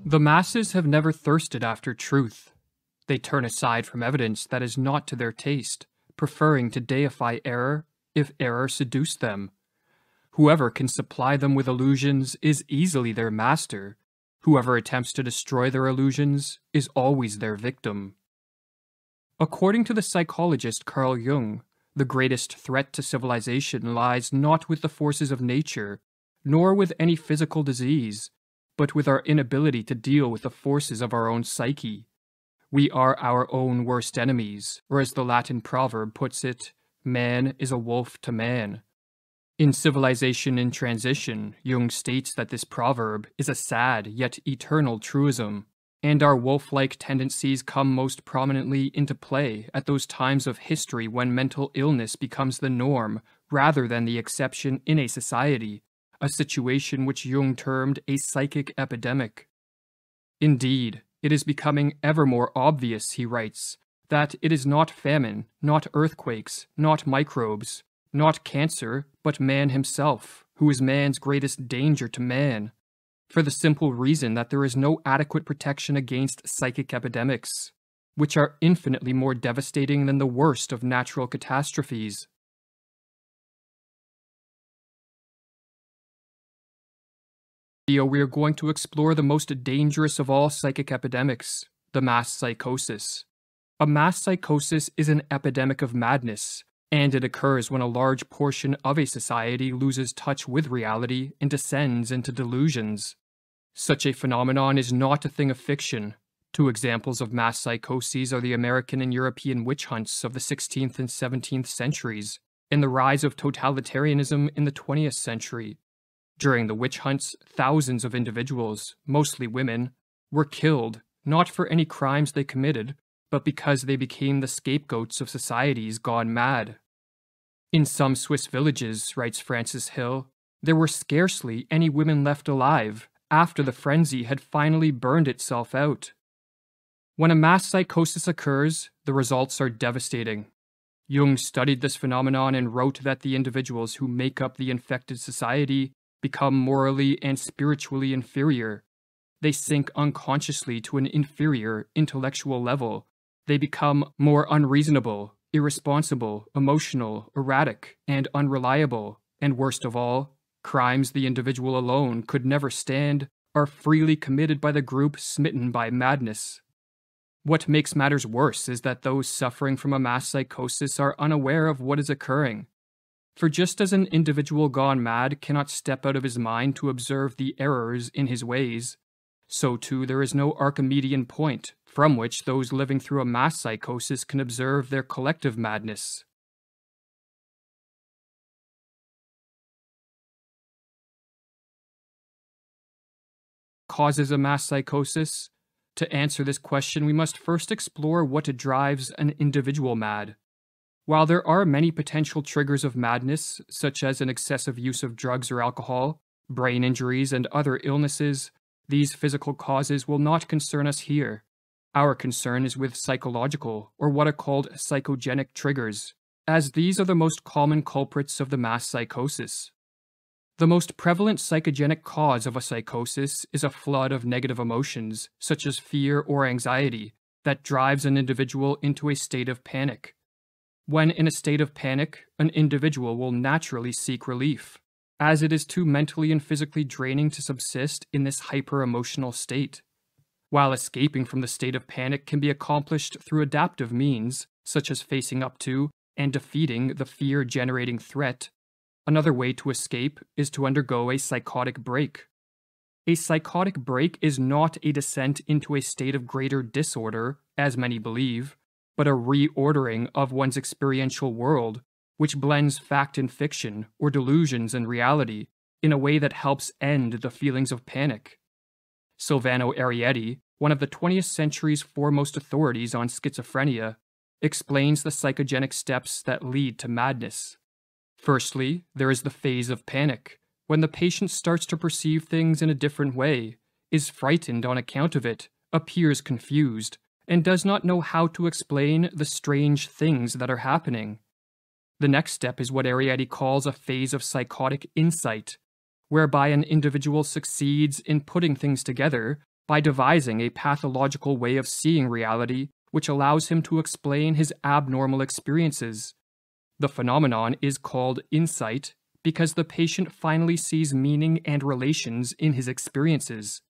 The masses have never thirsted after truth. They turn aside from evidence that is not to their taste, preferring to deify error if error seduced them. Whoever can supply them with illusions is easily their master. Whoever attempts to destroy their illusions is always their victim. According to the psychologist Carl Jung, the greatest threat to civilization lies not with the forces of nature, nor with any physical disease, but with our inability to deal with the forces of our own psyche. We are our own worst enemies, or as the Latin proverb puts it, man is a wolf to man. In Civilization in Transition, Jung states that this proverb is a sad yet eternal truism, and our wolf-like tendencies come most prominently into play at those times of history when mental illness becomes the norm rather than the exception in a society, a situation which Jung termed a psychic epidemic. Indeed, it is becoming ever more obvious, he writes, that it is not famine, not earthquakes, not microbes, not cancer, but man himself, who is man's greatest danger to man, for the simple reason that there is no adequate protection against psychic epidemics, which are infinitely more devastating than the worst of natural catastrophes. We are going to explore the most dangerous of all psychic epidemics, the mass psychosis. A mass psychosis is an epidemic of madness, and it occurs when a large portion of a society loses touch with reality and descends into delusions. Such a phenomenon is not a thing of fiction. Two examples of mass psychoses are the American and European witch hunts of the 16th and 17th centuries, and the rise of totalitarianism in the 20th century. During the witch hunts, thousands of individuals, mostly women, were killed, not for any crimes they committed, but because they became the scapegoats of societies gone mad. In some Swiss villages, writes Francis Hill, there were scarcely any women left alive after the frenzy had finally burned itself out. When a mass psychosis occurs, the results are devastating. Jung studied this phenomenon and wrote that the individuals who make up the infected society become morally and spiritually inferior. They sink unconsciously to an inferior intellectual level. They become more unreasonable, irresponsible, emotional, erratic, and unreliable, and worst of all, crimes the individual alone could never stand are freely committed by the group smitten by madness. What makes matters worse is that those suffering from a mass psychosis are unaware of what is occurring. For just as an individual gone mad cannot step out of his mind to observe the errors in his ways, so too there is no Archimedean point from which those living through a mass psychosis can observe their collective madness. Causes a mass psychosis? To answer this question, we must first explore what drives an individual mad. While there are many potential triggers of madness, such as an excessive use of drugs or alcohol, brain injuries, and other illnesses, these physical causes will not concern us here. Our concern is with psychological, or what are called psychogenic triggers, as these are the most common culprits of the mass psychosis. The most prevalent psychogenic cause of a psychosis is a flood of negative emotions, such as fear or anxiety, that drives an individual into a state of panic. When in a state of panic, an individual will naturally seek relief, as it is too mentally and physically draining to subsist in this hyper-emotional state. While escaping from the state of panic can be accomplished through adaptive means, such as facing up to and defeating the fear-generating threat, another way to escape is to undergo a psychotic break. A psychotic break is not a descent into a state of greater disorder, as many believe, but a reordering of one's experiential world, which blends fact and fiction, or delusions and reality, in a way that helps end the feelings of panic. Silvano Arietti, one of the 20th century's foremost authorities on schizophrenia, explains the psychogenic steps that lead to madness. Firstly, there is the phase of panic, when the patient starts to perceive things in a different way, is frightened on account of it, appears confused, and does not know how to explain the strange things that are happening. The next step is what Arietti calls a phase of psychotic insight, whereby an individual succeeds in putting things together by devising a pathological way of seeing reality which allows him to explain his abnormal experiences. The phenomenon is called insight because the patient finally sees meaning and relations in his experiences.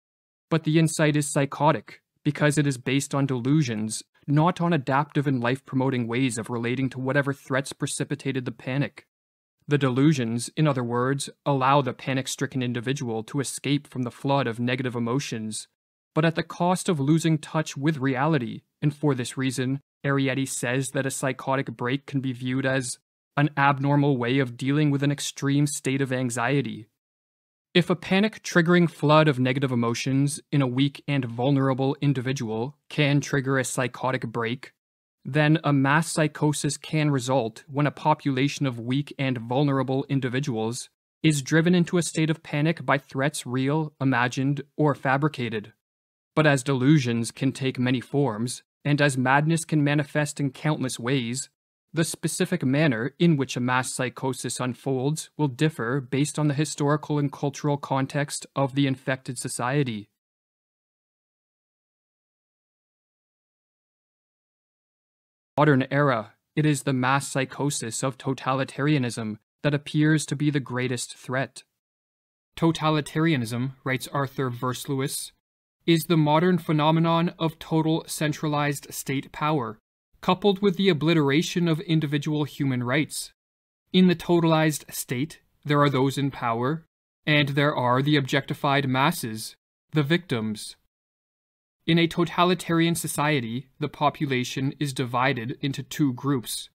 But the insight is psychotic because it is based on delusions, not on adaptive and life-promoting ways of relating to whatever threats precipitated the panic. The delusions, in other words, allow the panic-stricken individual to escape from the flood of negative emotions, but at the cost of losing touch with reality, and for this reason, Arrietty says that a psychotic break can be viewed as an abnormal way of dealing with an extreme state of anxiety. If a panic-triggering flood of negative emotions in a weak and vulnerable individual can trigger a psychotic break, then a mass psychosis can result when a population of weak and vulnerable individuals is driven into a state of panic by threats real, imagined, or fabricated. But as delusions can take many forms, and as madness can manifest in countless ways, the specific manner in which a mass psychosis unfolds will differ based on the historical and cultural context of the infected society. Modern era, it is the mass psychosis of totalitarianism that appears to be the greatest threat. Totalitarianism, writes Arthur Versluis, is the modern phenomenon of total centralized state power, coupled with the obliteration of individual human rights. In the totalized state, there are those in power, and there are the objectified masses, the victims. In a totalitarian society, the population is divided into two groups,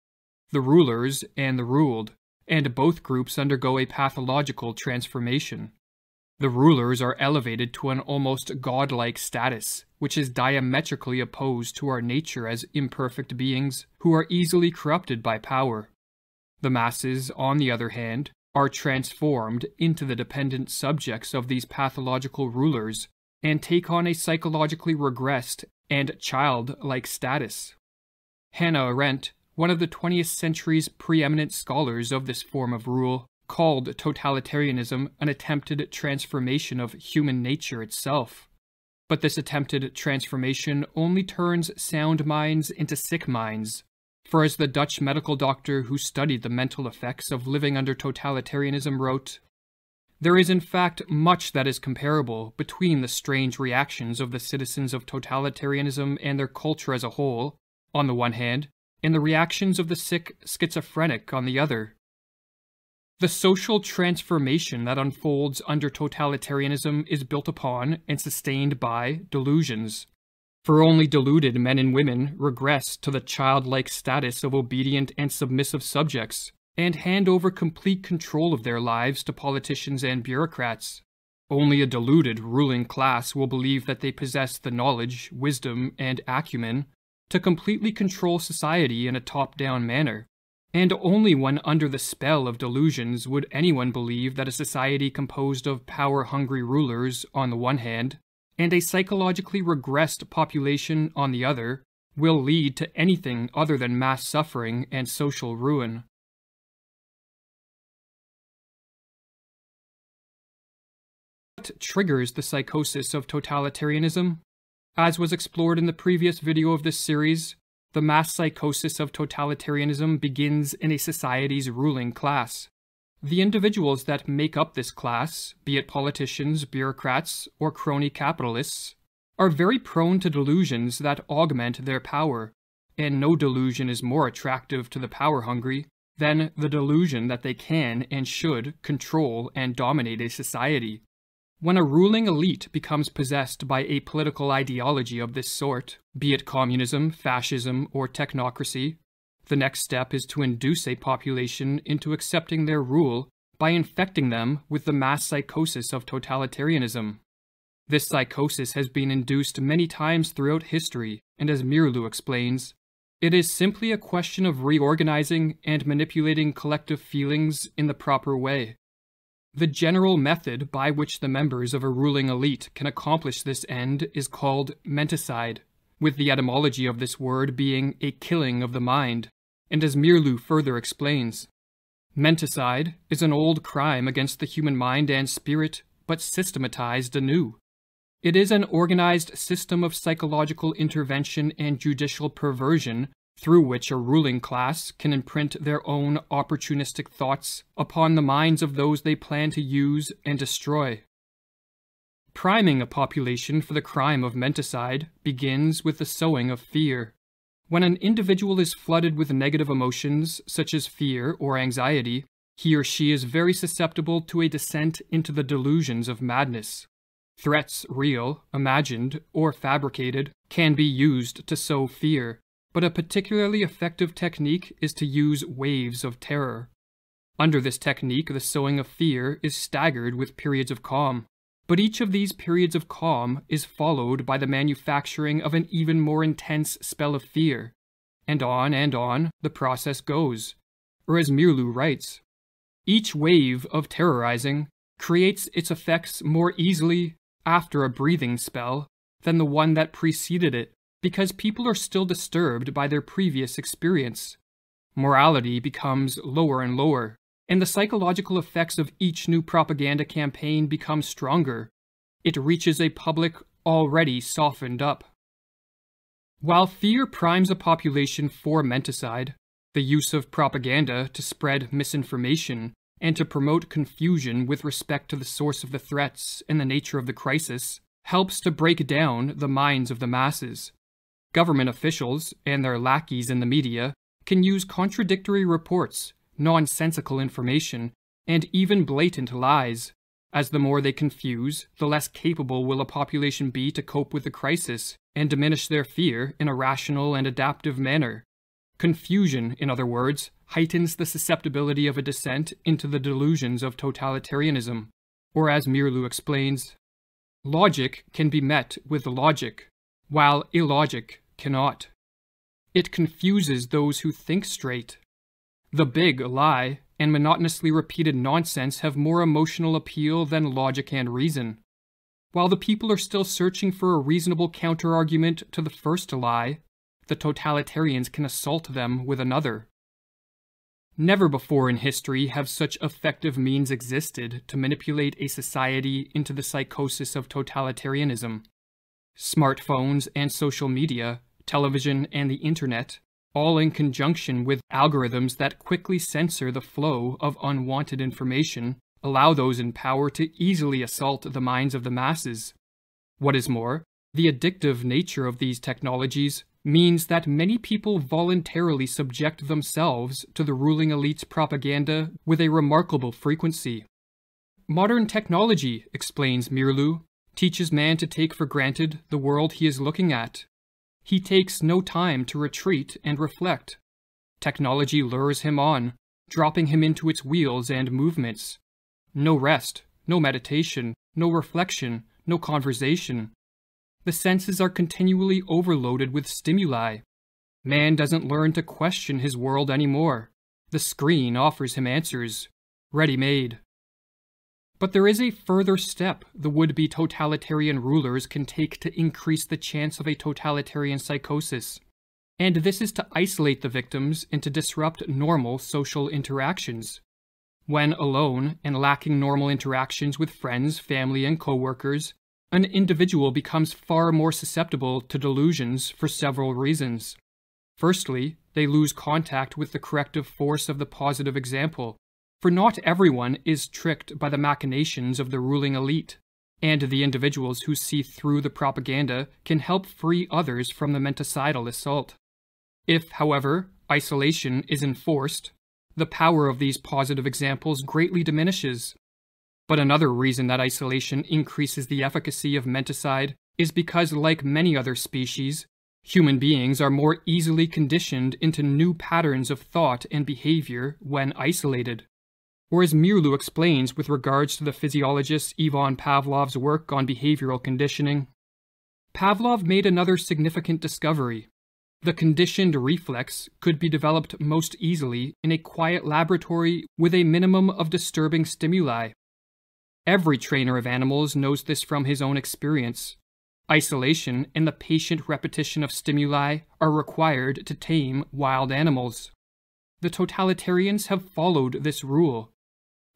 the rulers and the ruled, and both groups undergo a pathological transformation. The rulers are elevated to an almost godlike status, which is diametrically opposed to our nature as imperfect beings who are easily corrupted by power. The masses, on the other hand, are transformed into the dependent subjects of these pathological rulers and take on a psychologically regressed and childlike status. Hannah Arendt, one of the 20th century's preeminent scholars of this form of rule, called totalitarianism an attempted transformation of human nature itself. But this attempted transformation only turns sound minds into sick minds, for as the Dutch medical doctor who studied the mental effects of living under totalitarianism wrote, "There is in fact much that is comparable between the strange reactions of the citizens of totalitarianism and their culture as a whole, on the one hand, and the reactions of the sick schizophrenic on the other. The social transformation that unfolds under totalitarianism is built upon and sustained by delusions. For only deluded men and women regress to the childlike status of obedient and submissive subjects, and hand over complete control of their lives to politicians and bureaucrats. Only a deluded ruling class will believe that they possess the knowledge, wisdom, and acumen to completely control society in a top-down manner. And only when under the spell of delusions would anyone believe that a society composed of power-hungry rulers on the one hand, and a psychologically regressed population on the other, will lead to anything other than mass suffering and social ruin." What triggers the psychosis of totalitarianism? As was explored in the previous video of this series, the mass psychosis of totalitarianism begins in a society's ruling class. The individuals that make up this class, be it politicians, bureaucrats, or crony capitalists, are very prone to delusions that augment their power, and no delusion is more attractive to the power-hungry than the delusion that they can and should control and dominate a society. When a ruling elite becomes possessed by a political ideology of this sort, be it communism, fascism, or technocracy, the next step is to induce a population into accepting their rule by infecting them with the mass psychosis of totalitarianism. This psychosis has been induced many times throughout history, and as Mirlu explains, it is simply a question of reorganizing and manipulating collective feelings in the proper way. The general method by which the members of a ruling elite can accomplish this end is called menticide, with the etymology of this word being a killing of the mind, and as Mirlu further explains, menticide is an old crime against the human mind and spirit, but systematized anew. It is an organized system of psychological intervention and judicial perversion through which a ruling class can imprint their own opportunistic thoughts upon the minds of those they plan to use and destroy. Priming a population for the crime of menticide begins with the sowing of fear. When an individual is flooded with negative emotions, such as fear or anxiety, he or she is very susceptible to a descent into the delusions of madness. Threats, real, imagined, or fabricated, can be used to sow fear, but a particularly effective technique is to use waves of terror. Under this technique, the sowing of fear is staggered with periods of calm, but each of these periods of calm is followed by the manufacturing of an even more intense spell of fear, and on the process goes. Or as Mr.ME writes, each wave of terrorizing creates its effects more easily after a breathing spell than the one that preceded it, because people are still disturbed by their previous experience. Morality becomes lower and lower, and the psychological effects of each new propaganda campaign become stronger. It reaches a public already softened up. While fear primes a population for menticide, the use of propaganda to spread misinformation and to promote confusion with respect to the source of the threats and the nature of the crisis helps to break down the minds of the masses. Government officials and their lackeys in the media can use contradictory reports, nonsensical information, and even blatant lies. As the more they confuse, the less capable will a population be to cope with the crisis and diminish their fear in a rational and adaptive manner. Confusion, in other words, heightens the susceptibility of a descent into the delusions of totalitarianism. Or as Mr.ME explains, logic can be met with logic, while illogic cannot. It confuses those who think straight. The big lie and monotonously repeated nonsense have more emotional appeal than logic and reason. While the people are still searching for a reasonable counter-argument to the first lie, the totalitarians can assault them with another. Never before in history have such effective means existed to manipulate a society into the psychosis of totalitarianism. Smartphones and social media, television and the internet, all in conjunction with algorithms that quickly censor the flow of unwanted information, allow those in power to easily assault the minds of the masses. What is more, the addictive nature of these technologies means that many people voluntarily subject themselves to the ruling elite's propaganda with a remarkable frequency. Modern technology, explains Mr.ME, teaches man to take for granted the world he is looking at. He takes no time to retreat and reflect. Technology lures him on, dropping him into its wheels and movements. No rest, no meditation, no reflection, no conversation. The senses are continually overloaded with stimuli. Man doesn't learn to question his world anymore. The screen offers him answers, ready-made. But there is a further step the would-be totalitarian rulers can take to increase the chance of a totalitarian psychosis, and this is to isolate the victims and to disrupt normal social interactions. When alone and lacking normal interactions with friends, family, and co-workers, an individual becomes far more susceptible to delusions for several reasons. Firstly, they lose contact with the corrective force of the positive example, for not everyone is tricked by the machinations of the ruling elite, and the individuals who see through the propaganda can help free others from the menticidal assault. If, however, isolation is enforced, the power of these positive examples greatly diminishes. But another reason that isolation increases the efficacy of menticide is because, like many other species, human beings are more easily conditioned into new patterns of thought and behavior when isolated. Or as Mr.ME explains with regards to the physiologist Ivan Pavlov's work on behavioral conditioning, Pavlov made another significant discovery. The conditioned reflex could be developed most easily in a quiet laboratory with a minimum of disturbing stimuli. Every trainer of animals knows this from his own experience. Isolation and the patient repetition of stimuli are required to tame wild animals. The totalitarians have followed this rule.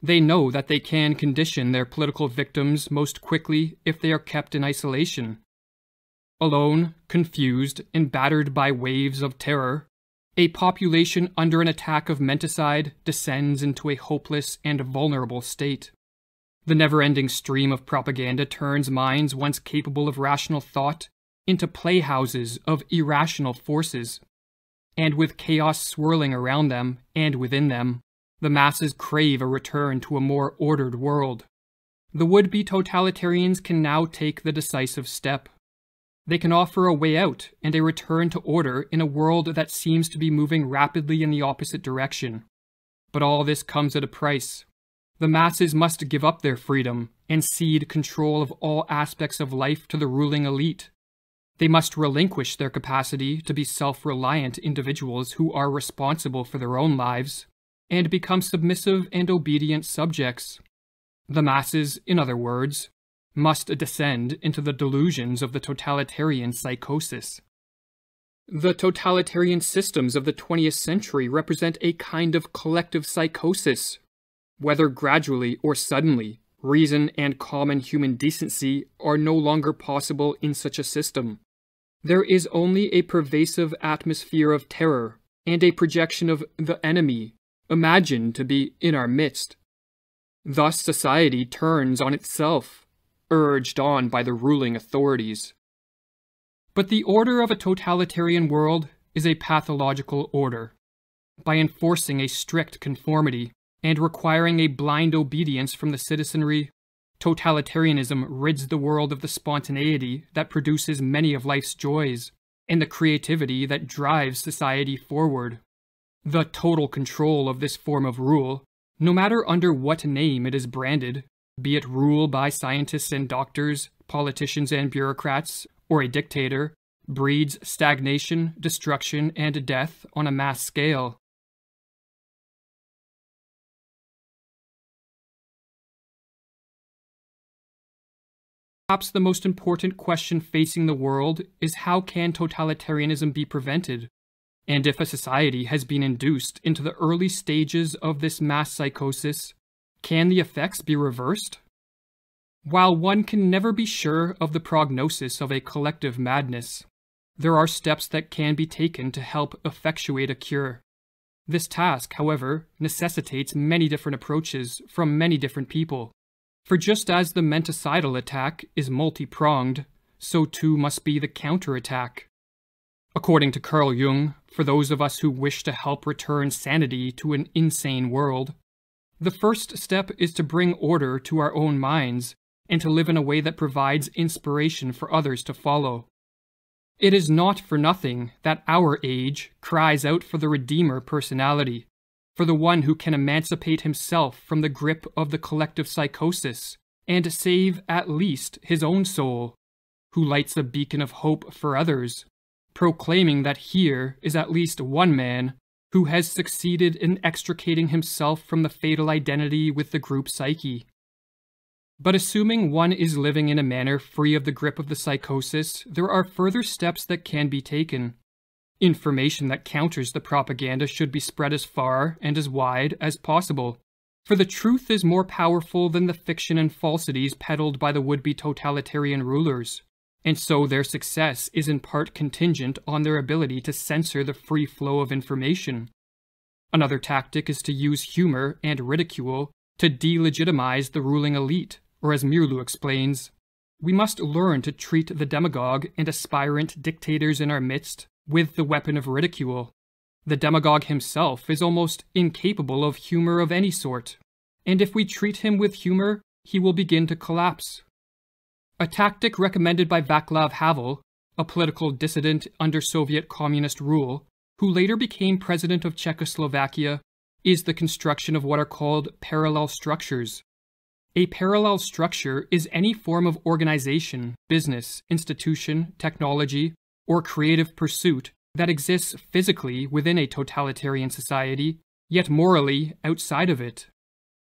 They know that they can condition their political victims most quickly if they are kept in isolation. Alone, confused, and battered by waves of terror, a population under an attack of menticide descends into a hopeless and vulnerable state. The never-ending stream of propaganda turns minds once capable of rational thought into playhouses of irrational forces. And with chaos swirling around them and within them, the masses crave a return to a more ordered world. The would-be totalitarians can now take the decisive step. They can offer a way out and a return to order in a world that seems to be moving rapidly in the opposite direction. But all this comes at a price. The masses must give up their freedom and cede control of all aspects of life to the ruling elite. They must relinquish their capacity to be self-reliant individuals who are responsible for their own lives, and become submissive and obedient subjects. The masses, in other words, must descend into the delusions of the totalitarian psychosis. The totalitarian systems of the 20th century represent a kind of collective psychosis. Whether gradually or suddenly, reason and common human decency are no longer possible in such a system. There is only a pervasive atmosphere of terror and a projection of the enemy, imagined to be in our midst. Thus society turns on itself, urged on by the ruling authorities. But the order of a totalitarian world is a pathological order. By enforcing a strict conformity and requiring a blind obedience from the citizenry, totalitarianism rids the world of the spontaneity that produces many of life's joys, and the creativity that drives society forward. The total control of this form of rule, no matter under what name it is branded, be it rule by scientists and doctors, politicians and bureaucrats, or a dictator, breeds stagnation, destruction, and death on a mass scale. Perhaps the most important question facing the world is how can totalitarianism be prevented? And if a society has been induced into the early stages of this mass psychosis, can the effects be reversed? While one can never be sure of the prognosis of a collective madness, there are steps that can be taken to help effectuate a cure. This task, however, necessitates many different approaches from many different people. For just as the menticidal attack is multi-pronged, so too must be the counterattack. According to Carl Jung, for those of us who wish to help return sanity to an insane world, the first step is to bring order to our own minds and to live in a way that provides inspiration for others to follow. It is not for nothing that our age cries out for the Redeemer personality, for the one who can emancipate himself from the grip of the collective psychosis and save at least his own soul, who lights a beacon of hope for others, proclaiming that here is at least one man who has succeeded in extricating himself from the fatal identity with the group psyche. But assuming one is living in a manner free of the grip of the psychosis, there are further steps that can be taken. Information that counters the propaganda should be spread as far and as wide as possible, for the truth is more powerful than the fiction and falsities peddled by the would-be totalitarian rulers, and so their success is in part contingent on their ability to censor the free flow of information. Another tactic is to use humor and ridicule to delegitimize the ruling elite, or as Mr.Mm.E explains, we must learn to treat the demagogue and aspirant dictators in our midst with the weapon of ridicule. The demagogue himself is almost incapable of humor of any sort, and if we treat him with humor, he will begin to collapse. A tactic recommended by Václav Havel, a political dissident under Soviet communist rule, who later became president of Czechoslovakia, is the construction of what are called parallel structures. A parallel structure is any form of organization, business, institution, technology, or creative pursuit that exists physically within a totalitarian society, yet morally outside of it.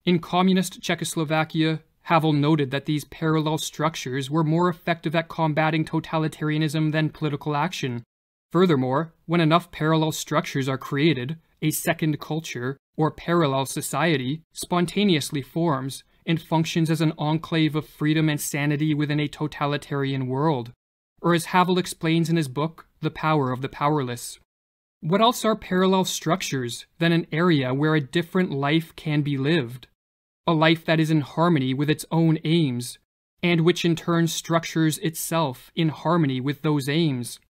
In communist Czechoslovakia, Havel noted that these parallel structures were more effective at combating totalitarianism than political action. Furthermore, when enough parallel structures are created, a second culture, or parallel society spontaneously forms and functions as an enclave of freedom and sanity within a totalitarian world, or as Havel explains in his book, The Power of the Powerless. What else are parallel structures than an area where a different life can be lived? A life that is in harmony with its own aims, and which in turn structures itself in harmony with those aims.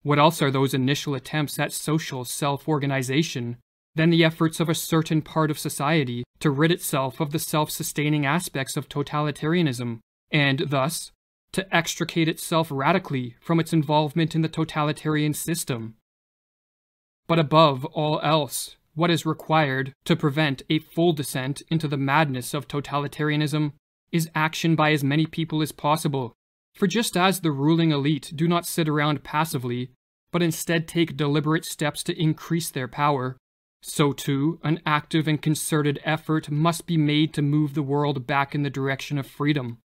What else are those initial attempts at social self-organization than the efforts of a certain part of society to rid itself of the self-sustaining aspects of totalitarianism, and thus, to extricate itself radically from its involvement in the totalitarian system? But above all else, what is required to prevent a full descent into the madness of totalitarianism is action by as many people as possible. For just as the ruling elite do not sit around passively, but instead take deliberate steps to increase their power, so too an active and concerted effort must be made to move the world back in the direction of freedom.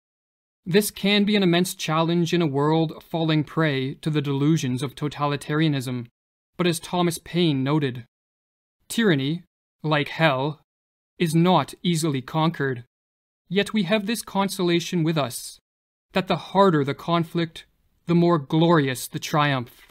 This can be an immense challenge in a world falling prey to the delusions of totalitarianism, but as Thomas Paine noted, tyranny, like hell, is not easily conquered. Yet we have this consolation with us, that the harder the conflict, the more glorious the triumph.